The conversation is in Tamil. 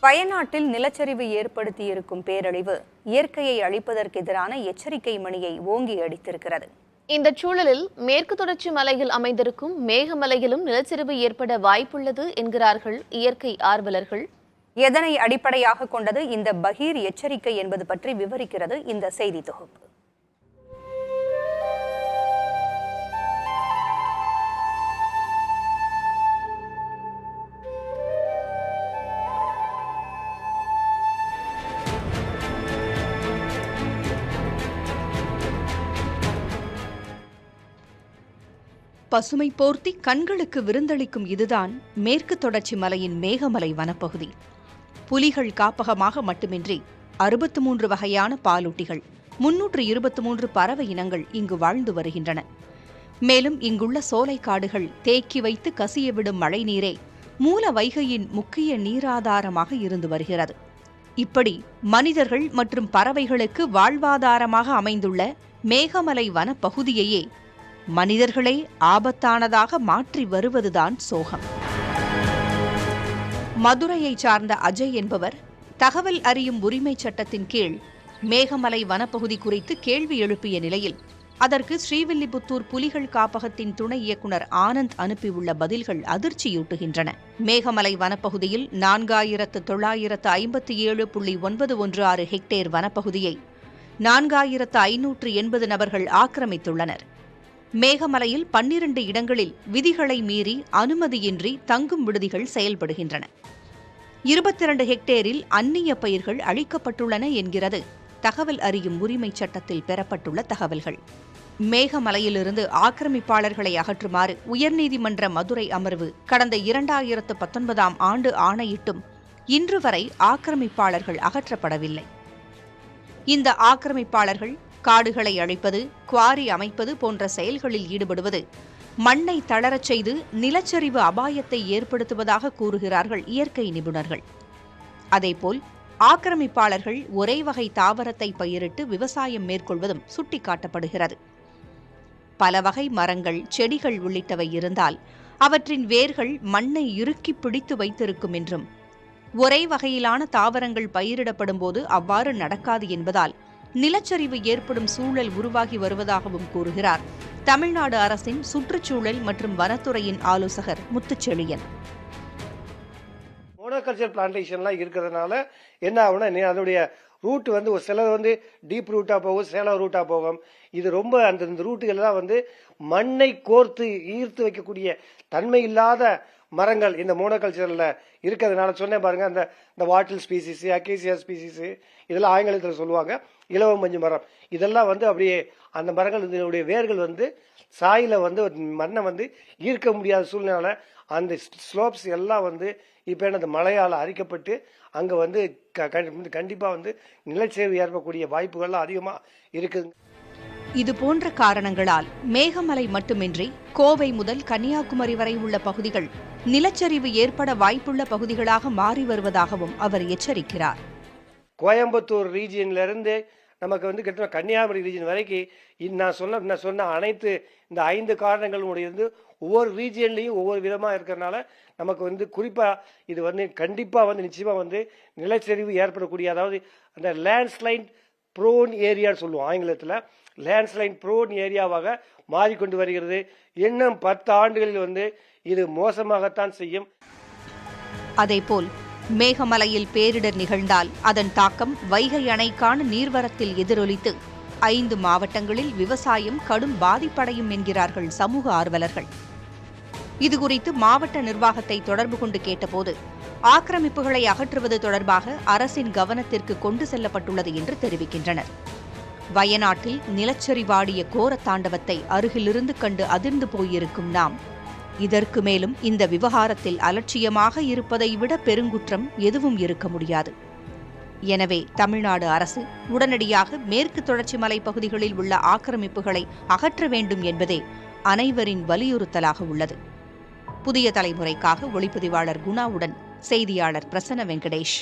வயநாட்டில் நிலச்சரிவு ஏற்படுத்தியிருக்கும் பேரழிவு இயற்கையை அழிப்பதற்கு எதிரான எச்சரிக்கை மணியை ஓங்கி அடித்திருக்கிறது. இந்த சூழலில் மேற்கு தொடர்ச்சி மலையில் அமைந்திருக்கும் மேகமலையிலும் நிலச்சரிவு ஏற்பட வாய்ப்புள்ளது என்கிறார்கள் இயற்கை ஆர்வலர்கள். எதனை அடிப்படையாக கொண்டது இந்த பகீர் எச்சரிக்கை என்பது பற்றி விவரிக்கிறது இந்த செய்தி தொகுப்பு. பசுமை போர்த்தி கண்களுக்கு விருந்தளிக்கும் இதுதான் மேற்கு தொடர்ச்சி மலையின் மேகமலை வனப்பகுதி. புலிகள் காப்பகமாக மட்டுமின்றி 63 வகையான பாலூட்டிகள், 323 பறவை இனங்கள் இங்கு வாழ்ந்து வருகின்றன. மேலும் இங்குள்ள சோலைக்காடுகள் தேக்கி வைத்து கசியவிடும் மழைநீரே மூல வைகையின் முக்கிய நீராதாரமாக இருந்து வருகிறது. இப்படி மனிதர்கள் மற்றும் பறவைகளுக்கு வாழ்வாதாரமாக அமைந்துள்ள மேகமலை வனப்பகுதியையே மனிதர்களே ஆபத்தானதாக மாற்றி வருவதுதான் சோகம். மதுரையை சார்ந்த அஜய் என்பவர் தகவல் அறியும் உரிமை சட்டத்தின் கீழ் மேகமலை வனப்பகுதி குறித்து கேள்வி எழுப்பிய நிலையில் அதற்கு ஸ்ரீவில்லிபுத்தூர் புலிகள் காப்பகத்தின் துணை இயக்குநர் ஆனந்த் அனுப்பியுள்ள பதில்கள் அதிர்ச்சியூட்டுகின்றன. மேகமலை வனப்பகுதியில் 4957.916 ஹெக்டேர் வனப்பகுதியை 4580 நபர்கள் ஆக்கிரமித்துள்ளனர். மேகமலையில் 12 இடங்களில் விதிகளை மீறி அனுமதியின்றி தங்கும் விடுதிகள் செயல்படுகின்றன. 22 ஹெக்டேரில் அந்நிய பயிர்கள் அழிக்கப்பட்டுள்ளன என்கிறது தகவல் அறியும் உரிமை சட்டத்தில் பெறப்பட்டுள்ள தகவல்கள். மேகமலையிலிருந்து ஆக்கிரமிப்பாளர்களை அகற்றுமாறு உயர்நீதிமன்ற மதுரை அமர்வு கடந்த 2019ஆம் ஆண்டு ஆணையிட்டும் இன்று வரை ஆக்கிரமிப்பாளர்கள் அகற்றப்படவில்லை. இந்த ஆக்கிரமிப்பாளர்கள் காடுகளை அழிப்பது, குவாரி அமைப்பது போன்ற செயல்களில் ஈடுபடுவது மண்ணை தளரச் செய்து நிலச்சரிவு அபாயத்தை ஏற்படுத்துவதாக கூறுகிறார்கள் இயற்கை நிபுணர்கள். அதேபோல் ஆக்கிரமிப்பாளர்கள் ஒரே வகை தாவரத்தை பயிரிட்டு விவசாயம் மேற்கொள்வதும் சுட்டிக்காட்டப்படுகிறது. பல வகை மரங்கள், செடிகள் உள்ளிட்டவை இருந்தால் அவற்றின் வேர்கள் மண்ணை இறுக்கி பிடித்து வைத்திருக்கும் என்றும், ஒரே வகையிலான தாவரங்கள் பயிரிடப்படும் போது அவ்வாறு நடக்காது என்பதால் நிலச்சரிவு ஏற்படும் சூழல் உருவாகி வருவதாகவும் கூறுகிறார் தமிழ்நாடு அரசின் சுற்றுச்சூழல் மற்றும் வனத்துறையின் ஆலோசகர் முத்துச்செழியன். மோனோகல்ச்சர் பிளான்டேஷன்லாம் இருக்கிறதுனால என்ன ஆகும்னா, அதோடைய ரூட் ஒரு சிலர் டீப் ரூட்டா போகும், சேலோ ரூட்டா போகும். இது ரொம்ப அந்த ரூட்டுகள்லாம் மண்ணை கோர்த்து ஈர்த்து வைக்கக்கூடிய தன்மை இல்லாத மரங்கள் இந்த மோனோகல்ச்சர்ல இருக்கிறதுனால சொன்னேன் பாருங்க. அந்த வாட்டில் ஸ்பீசிஸ், அக்கேசியா ஸ்பீசிஸ், இதெல்லாம் ஆங்கிலத்தில் சொல்லுவாங்க இலவம் மஞ்சு மரம். இதெல்லாம் அப்படியே அந்த மரங்கள் இதனுடைய வேர்கள் சாயில மண்ணை ஈர்க்க முடியாத சூழ்நிலை. அந்த ஸ்லோப்ஸ் எல்லாம் இப்ப அந்த மழையால் அரிக்கப்பட்டு அங்க கண்டிப்பா நிலச்சரிவு ஏற்படக்கூடிய வாய்ப்புகள்லாம் அதிகமா இருக்குது. இதுபோன்ற காரணங்களால் மேகமலை மட்டுமின்றி கோவை முதல் கன்னியாகுமரி வரை உள்ள பகுதிகள் நிலச்சரிவு ஏற்பட வாய்ப்புள்ள பகுதிகளாக மாறி வருவதாகவும் அவர் எச்சரிக்கிறார். கோயம்புத்தூர் ரீஜியன்ல இருந்து நமக்கு கிட்டத்தட்ட கன்னியாகுமரி ரீஜன் வரைக்கும் நான் சொன்ன அனைத்து இந்த 5 காரணங்களும் ஒவ்வொரு ரீஜியன்லையும் ஒவ்வொரு விதமா இருக்கிறதுனால நமக்கு குறிப்பா இது கண்டிப்பா நிச்சயமா நிலச்சரிவு ஏற்படக்கூடிய, அதாவது அந்த லேண்ட்ஸ்லைட் ப்ரோன் ஏரியான்னு சொல்லுவோம் ஆங்கிலத்தில். லேண்ட்ஸ்லைட் ப்ரோன் ஏரியாவாக மாறிக்கொண்டு வருகிறது. இன்னும் 10 ஆண்டுகளில் இது மோசமாகத்தான் செய்யும். அதேபோல் மேகமலையில் பேரிடர் நிகழ்ந்தால் அதன் தாக்கம் வைகை அணைக்கான நீர்வரத்தில் எதிரொலித்து 5 மாவட்டங்களில் விவசாயம் கடும் பாதிப்படையும் என்கிறார்கள் சமூக ஆர்வலர்கள். இதுகுறித்து மாவட்ட நிர்வாகத்தை தொடர்பு கொண்டு கேட்டபோது ஆக்கிரமிப்புகளை அகற்றுவது தொடர்பாக அரசின் கவனத்திற்கு கொண்டு செல்லப்பட்டுள்ளது என்று தெரிவிக்கின்றனர். வயநாட்டில் நிலச்சரிவாடிய கோர தாண்டவத்தை அருகிலிருந்து கண்டு அதிர்ந்து போயிருக்கும் நாம் இதற்கு மேலும் இந்த விவகாரத்தில் அலட்சியமாக இருப்பதை விட பெருங்குற்றம் எதுவும் இருக்க முடியாது. எனவே தமிழ்நாடு அரசு உடனடியாக மேற்கு தொடர்ச்சி மலை பகுதிகளில் உள்ள ஆக்கிரமிப்புகளை அகற்ற வேண்டும் என்பதே அனைவரின் வலியுறுத்தலாக உள்ளது. புதிய தலைமுறைக்காக ஒளிப்பதிவாளர் குணாவுடன் செய்தியாளர் பிரசன்ன வெங்கடேஷ்.